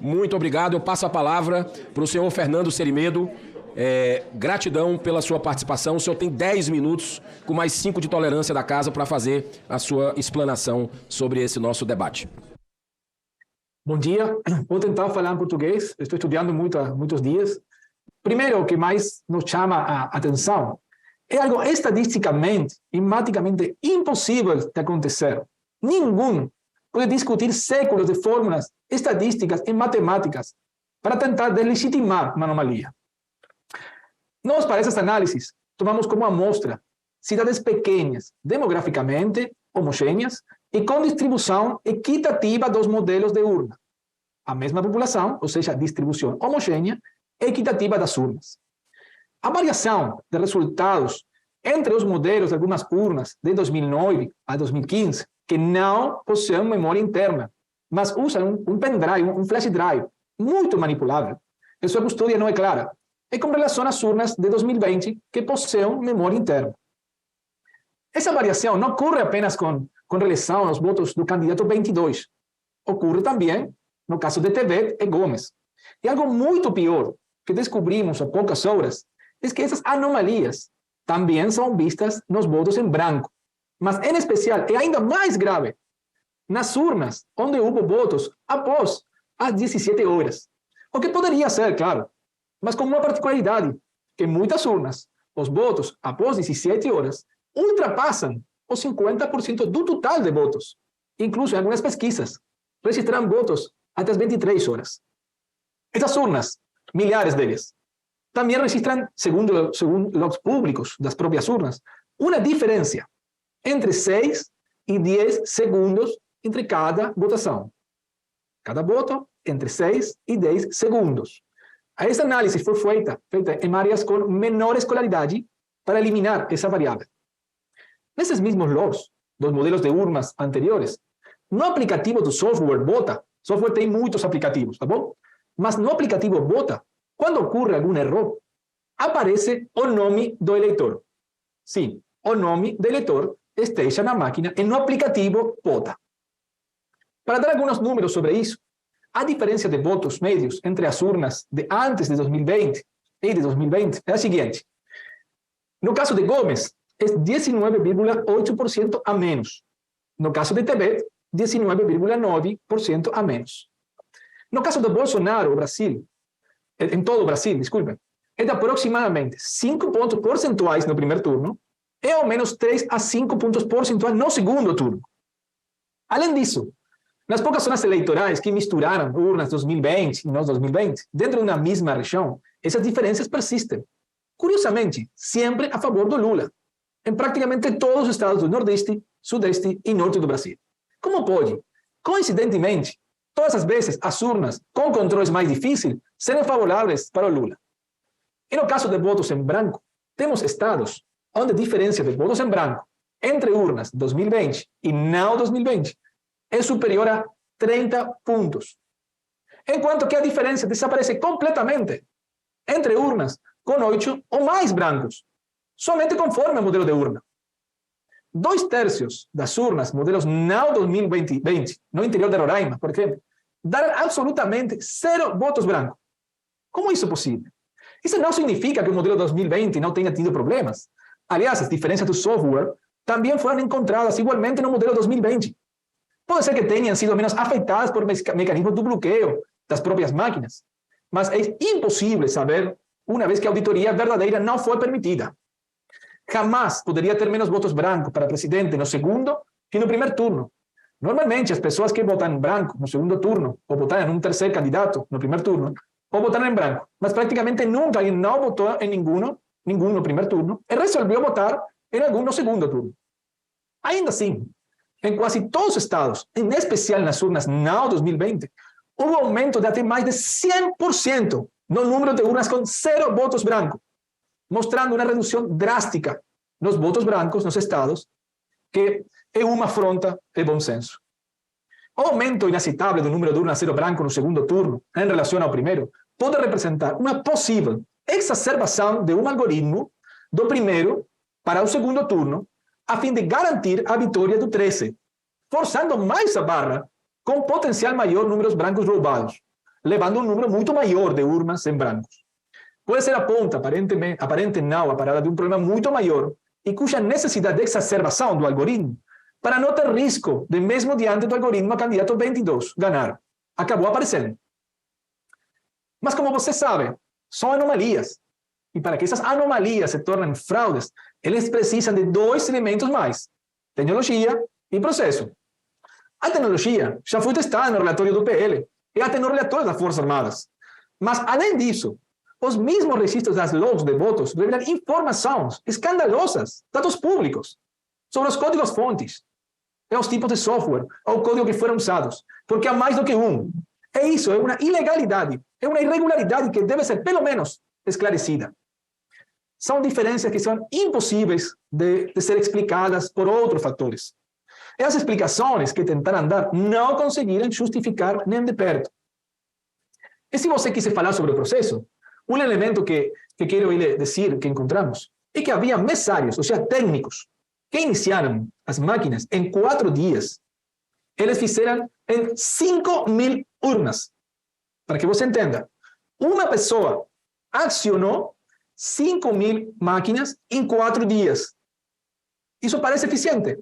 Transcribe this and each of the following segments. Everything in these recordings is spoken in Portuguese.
Muito obrigado. Eu passo a palavra para o senhor Fernando Cerimedo. Gratidão pela sua participação. O senhor tem 10 minutos, com mais 5 de tolerância da casa, para fazer a sua explanação sobre esse nosso debate. Bom dia. Vou tentar falar em português. Estou estudando muito há muitos dias. Primeiro, o que mais nos chama a atenção é algo estadisticamente e matematicamente impossível de acontecer. Ninguém pode discutir séculos de fórmulas estadísticas e matemáticas para tentar deslegitimar uma anomalia. Nós, para essas análises, tomamos como amostra cidades pequenas, demograficamente homogêneas e com distribuição equitativa dos modelos de urna. A mesma população, ou seja, distribuição homogênea e equitativa das urnas. A variação de resultados entre os modelos de algumas urnas de 2009 a 2015, que não possuem memória interna, mas usam um pendrive, um flash drive, muito manipulável, e sua custódia não é clara, e com relação às urnas de 2020, que possuem memória interna. Essa variação não ocorre apenas com relação aos votos do candidato 22, ocorre também no caso de Tebet e Gomes. E algo muito pior que descobrimos há poucas horas é que essas anomalias também são vistas nos votos em branco, mas em especial, e ainda mais grave, nas urnas onde houve votos após as 17 horas. O que poderia ser, claro, mas com uma particularidade, que em muitas urnas, os votos após 17 horas ultrapassam os 50% do total de votos. Incluso em algumas pesquisas, registraram votos até as 23 horas. Essas urnas, milhares delas, também registram, segundo logs públicos das próprias urnas, uma diferença entre 6 e 10 segundos entre cada votação. Cada voto entre 6 e 10 segundos. Essa análise foi feita em áreas com menor escolaridade para eliminar essa variável. Nesses mesmos logs dos modelos de urnas anteriores, no aplicativo do software Vota, software tem muitos aplicativos, tá bom? Mas no aplicativo Vota, quando ocorre algum erro, aparece o nome do eleitor. Sim, o nome do eleitor esteja na máquina e no aplicativo Vota. Para dar alguns números sobre isso, a diferença de votos médios entre as urnas de antes de 2020 e de 2020 é a seguinte. No caso de Gomes, é 19,8% a menos. No caso de Tebet, 19,9% a menos. No caso do Bolsonaro, Brasil, em todo o Brasil, desculpem, é de aproximadamente 5 pontos percentuais no primeiro turno e ao menos 3 a 5 pontos percentuais no segundo turno. Além disso, nas poucas zonas eleitorais que misturaram urnas 2020 e não 2020, dentro de uma mesma região, essas diferenças persistem. Curiosamente, sempre a favor do Lula, em praticamente todos os estados do Nordeste, Sudeste e Norte do Brasil. Como pode, coincidentemente, todas as vezes as urnas com controles mais difíceis serem favoráveis para o Lula? E no caso de votos em branco, temos estados onde a diferença de votos em branco entre urnas 2020 e não 2020 é superior a 30 pontos. Enquanto que a diferença desaparece completamente entre urnas com 8 ou mais brancos, somente conforme o modelo de urna. 2/3 das urnas, modelos não 2020, no interior de Roraima, por exemplo, deram absolutamente 0 votos brancos. Como isso é possível? Isso não significa que o modelo 2020 não tenha tido problemas. Aliás, as diferenças do software também foram encontradas igualmente no modelo 2020. Pode ser que tenham sido menos afetadas por mecanismos do bloqueio das próprias máquinas, mas é impossível saber, uma vez que a auditoria verdadeira não foi permitida. Jamais poderia ter menos votos brancos para presidente no segundo que no primeiro turno. Normalmente, as pessoas que votam em branco no segundo turno, ou votaram em um terceiro candidato no primeiro turno, ou votaram em branco, mas praticamente nunca alguém não votou em nenhum no primeiro turno, e resolveu votar em algum no segundo turno. Ainda assim, em quase todos os estados, em especial nas urnas não 2020, houve um aumento de até mais de 100% no número de urnas com 0 votos brancos, mostrando uma redução drástica nos votos brancos nos estados, que é uma afronta de bom senso. O aumento inaceitável do número de urnas 0 branco no segundo turno, em relação ao primeiro, pode representar uma possível exacerbação de um algoritmo do primeiro para o segundo turno, a fim de garantir a vitória do 13, forçando mais a barra com potencial maior números brancos roubados. levando um número muito maior de urnas em brancos. Pode ser a ponta, aparente não, a parada de um problema muito maior e cuja necessidade de exacerbação do algoritmo para não ter risco de, mesmo diante do algoritmo, a candidato 22 ganhar. Acabou aparecendo. Mas, como você sabe, são anomalias. E para que essas anomalias se tornem fraudes, eles precisam de dois elementos mais: tecnologia e processo. A tecnologia já foi testada no relatório do PL e até no relatório das Forças Armadas. Mas, além disso, os mesmos registros das logs de votos revelam informações escandalosas, dados públicos, sobre os códigos-fontes, os tipos de software, ou código que foram usados, porque há mais do que um. É isso, é uma ilegalidade, é uma irregularidade que deve ser, pelo menos, esclarecida. São diferenças que são impossíveis de ser explicadas por outros fatores. E as explicações que tentaram dar não conseguiram justificar nem de perto. E se você quiser falar sobre o processo, um elemento que quero lhe dizer que encontramos é que havia mesários, ou seja, técnicos, que iniciaram as máquinas em 4 dias. Eles fizeram em 5.000 urnas. Para que você entenda, uma pessoa acionou 5.000 máquinas em 4 dias. Isso parece eficiente?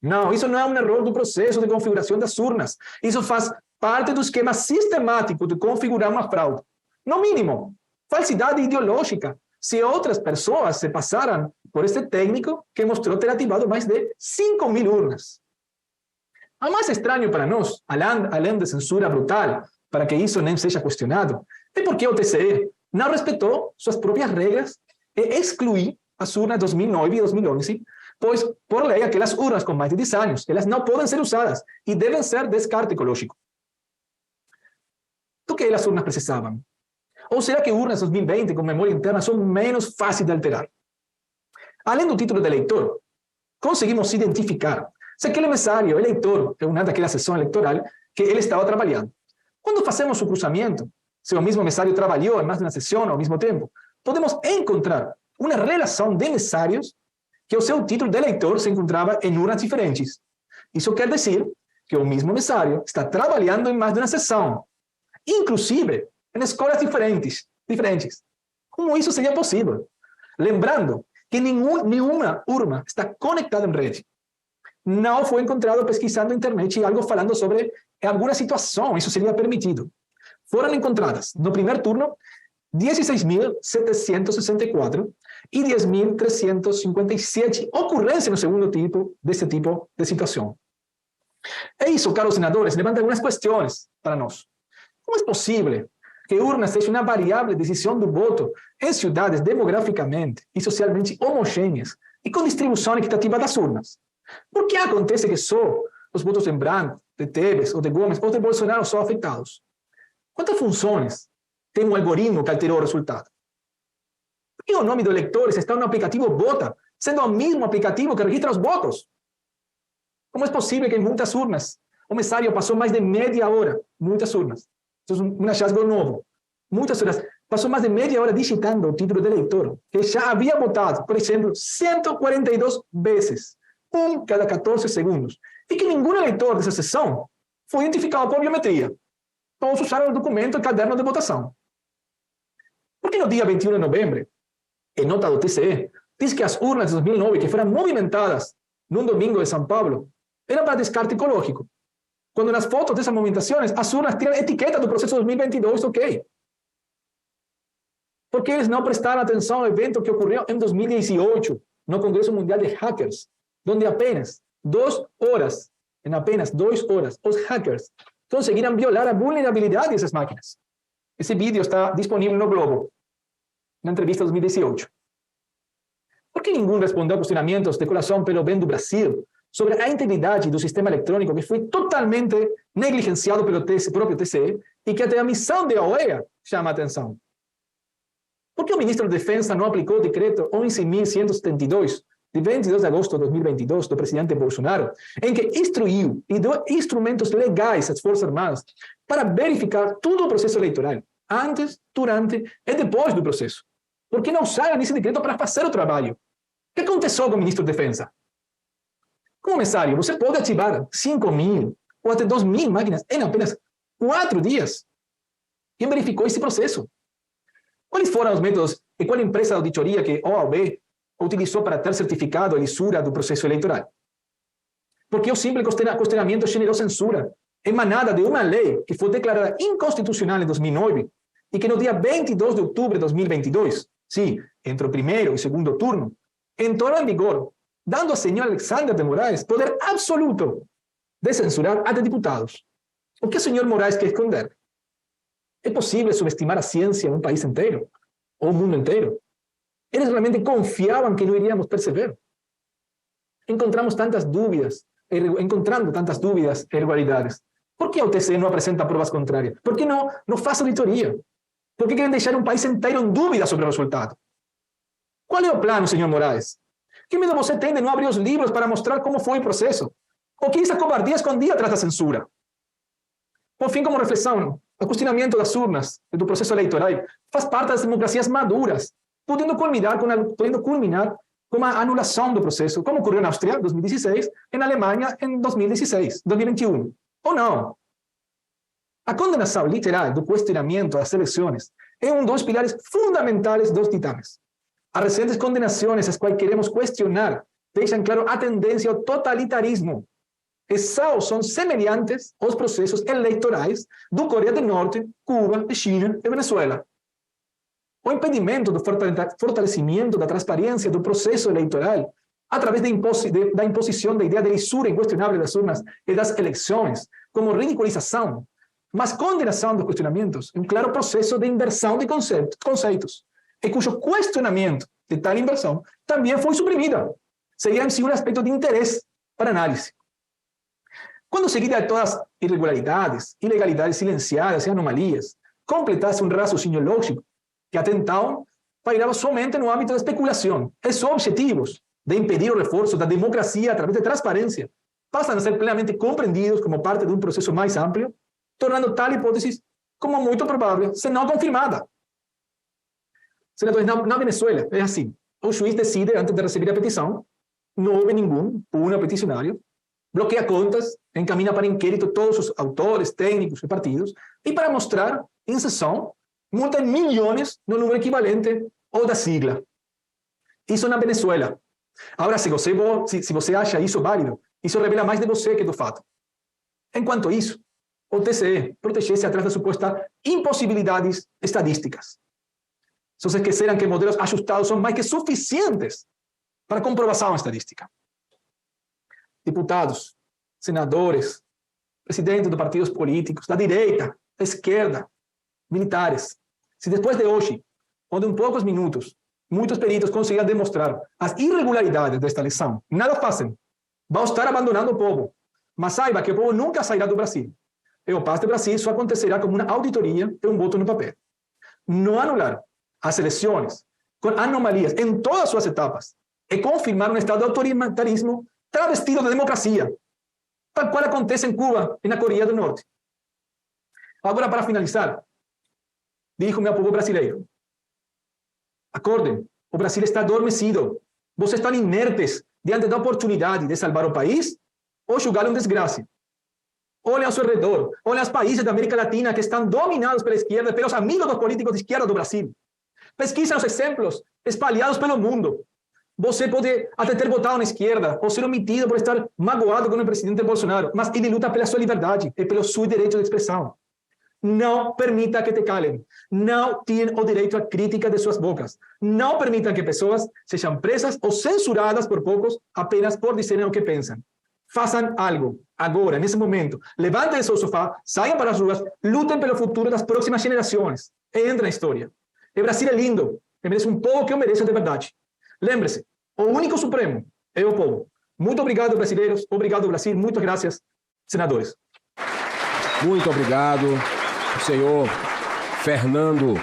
Não, isso não é um erro do processo de configuração das urnas. Isso faz parte do esquema sistemático de configurar uma fraude. No mínimo, falsidade ideológica, se outras pessoas se passaram por este técnico que mostrou ter ativado mais de 5.000 urnas. O mais estranho para nós, além de censura brutal, para que isso nem seja questionado, é porque o TSE não respeitou suas próprias regras e excluiu as urnas de 2009 e 2011, pois, por lei, aquelas urnas com mais de 10 anos, elas não podem ser usadas e devem ser descarte ecológico. Do que as urnas precisavam? Ou será que urnas 2020 com memória interna são menos fáceis de alterar? Além do título de eleitor, conseguimos identificar se aquele mesário eleitor é uma daquela sessão eleitoral que ele estava trabalhando. Quando fazemos o cruzamento, se o mesmo mesário trabalhou em mais de uma sessão ao mesmo tempo, podemos encontrar uma relação de mesários que o seu título de eleitor se encontrava em urnas diferentes. Isso quer dizer que o mesmo mesário está trabalhando em mais de uma sessão, inclusive em escolas diferentes. Como isso seria possível? Lembrando que nenhuma urna está conectada em rede. Não foi encontrado pesquisando na internet algo falando sobre alguma situação, isso seria permitido. Foram encontradas, no primeiro turno, 16.764 e 10.357 ocorrências no segundo desse tipo de situação. É isso, caros senadores, levanta algumas questões para nós. Como é possível que urnas seja uma variável de decisão do voto em cidades demograficamente e socialmente homogêneas e com distribuição equitativa das urnas? Por que acontece que só os votos em branco, de Tebet, ou de Gomes, ou de Bolsonaro são afetados? Quantas funções tem um algoritmo que alterou o resultado? Por que o nome do eleitor está no aplicativo Vota, sendo o mesmo aplicativo que registra os votos? Como é possível que em muitas urnas o mesário passou mais de meia hora, muitas urnas, isso é um hallazgo novo, muitas horas, passou mais de meia hora digitando o título do eleitor, que já havia votado, por exemplo, 142 vezes, cada 14 segundos, e que nenhum eleitor dessa sessão foi identificado por biometria. Todos usaram o documento e caderno de votação. Por que no dia 21 de novembro, em nota do TSE, diz que as urnas de 2009 que foram movimentadas num domingo de São Paulo eram para descarte ecológico, quando nas fotos dessas movimentações as urnas tinham etiqueta do processo 2022, ok? Por que eles não prestaram atenção ao evento que ocorreu em 2018, no Congresso Mundial de Hackers, onde apenas 2 horas, os hackers conseguiram violar a vulnerabilidade dessas máquinas? Esse vídeo está disponível no Globo, na entrevista de 2018. Por que ninguém respondeu a questionamentos de Coração pelo Bem do Brasil sobre a integridade do sistema eletrônico que foi totalmente negligenciado pelo próprio TSE e que até a missão da OEA chama a atenção? Por que o ministro da Defesa não aplicou o decreto 11.172, de 22 de agosto de 2022, do presidente Bolsonaro, em que instruiu e deu instrumentos legais às Forças Armadas para verificar todo o processo eleitoral, antes, durante e depois do processo? Por que não usaram esse decreto para fazer o trabalho? O que aconteceu com o ministro da Defesa? Como mesário, você pode ativar 5.000 ou até 2.000 máquinas em apenas 4 dias. Quem verificou esse processo? Quais foram os métodos e qual empresa de auditoria que OAB utilizou para ter certificado a lisura do processo eleitoral? Porque o simples questionamento generou censura emanada de uma lei que foi declarada inconstitucional em 2009 e que no dia 22 de outubro de 2022, sim, entre o primeiro e segundo turno, entrou em vigor, dando ao senhor Alexandre de Moraes poder absoluto de censurar até deputados. O que o senhor Moraes quer esconder? É possível subestimar a ciência em um país inteiro? Ou o mundo inteiro? Eles realmente confiavam que não iríamos perceber? Encontrando tantas dúvidas e irregularidades. Por que o TCE não apresenta provas contrárias? Por que não faz auditoria? Por que querem deixar um país inteiro em dúvida sobre o resultado? Qual é o plano, senhor Moraes? Que medo você tem de não abrir os livros para mostrar como foi o processo? Ou que essa covardia escondida atrás da censura? Por fim, como reflexão, o questionamento das urnas e do processo eleitoral faz parte das democracias maduras, podendo culminar com a anulação do processo, como ocorreu na Áustria em 2016, e na Alemanha em 2021. Ou não? A condenação literal do questionamento das eleições é um dos pilares fundamentais dos ditames. As recentes condenações, as quais queremos questionar, deixam claro a tendência ao totalitarismo. Esses são semelhantes aos processos eleitorais do Coreia do Norte, Cuba, Chile e Venezuela. O impedimento do fortalecimento da transparência do processo eleitoral através da imposição da ideia de lisura inquestionável das urnas e das eleições, como ridicularização, mas condenação dos questionamentos, um claro processo de inversão de conceitos, e cujo questionamento de tal inversão também foi suprimida. Seria, em si, um aspecto de interesse para análise. Quando seguida de todas as irregularidades, ilegalidades silenciadas e anomalias, completasse um raciocínio lógico que até então pairava somente no âmbito da especulação. Esses objetivos de impedir o reforço da democracia através de transparência passam a ser plenamente compreendidos como parte de um processo mais amplo, tornando tal hipótese como muito provável, se não confirmada. Senadores, na Venezuela é assim. O juiz decide antes de receber a petição, não houve nenhum puna peticionário, bloqueia contas, encaminha para inquérito todos os autores, técnicos e partidos, e para mostrar, em sessão, multa em milhões no número equivalente ao da sigla. Isso na Venezuela. Agora, se você acha isso válido, isso revela mais de você que do fato. Enquanto isso, o TCE protege-se atrás da suposta impossibilidades estadísticas. Se vocês esqueceram que modelos ajustados são mais que suficientes para comprovação estadística. Deputados, senadores, presidentes de partidos políticos, da direita, da esquerda, militares. Se depois de hoje, onde em poucos minutos, muitos peritos conseguiram demonstrar as irregularidades desta eleição, nada fazem, vão estar abandonando o povo. Mas saiba que o povo nunca sairá do Brasil. E o passo do Brasil só acontecerá como uma auditoria e um voto no papel. Não anular as eleições com anomalias em todas as suas etapas e confirmar um estado de autoritarismo travestido de democracia, tal qual acontece em Cuba e na Coreia do Norte. Agora, para finalizar, dirijo-me ao povo brasileiro. Acordem, o Brasil está adormecido. Vocês estão inertes diante da oportunidade de salvar o país ou julgá-lo em desgraça. Olhem ao seu redor, olhem aos países da América Latina que estão dominados pela esquerda, pelos amigos dos políticos de esquerda do Brasil. Pesquisem os exemplos espalhados pelo mundo. Você pode até ter votado na esquerda ou ser omitido por estar magoado com o presidente Bolsonaro, mas ele luta pela sua liberdade e pelo seu direito de expressão. Não permita que te calem. Não tiram o direito à crítica de suas bocas. Não permitam que pessoas sejam presas ou censuradas por poucos apenas por dizerem o que pensam. Façam algo, agora, nesse momento. Levantem seu sofá, saiam para as ruas, lutem pelo futuro das próximas gerações. E entrem na história. O Brasil é lindo, e merece um povo que o mereça de verdade. Lembre-se, o único supremo é o povo. Muito obrigado, brasileiros. Obrigado, Brasil. Muitas graças, senadores. Muito obrigado, senhor Fernando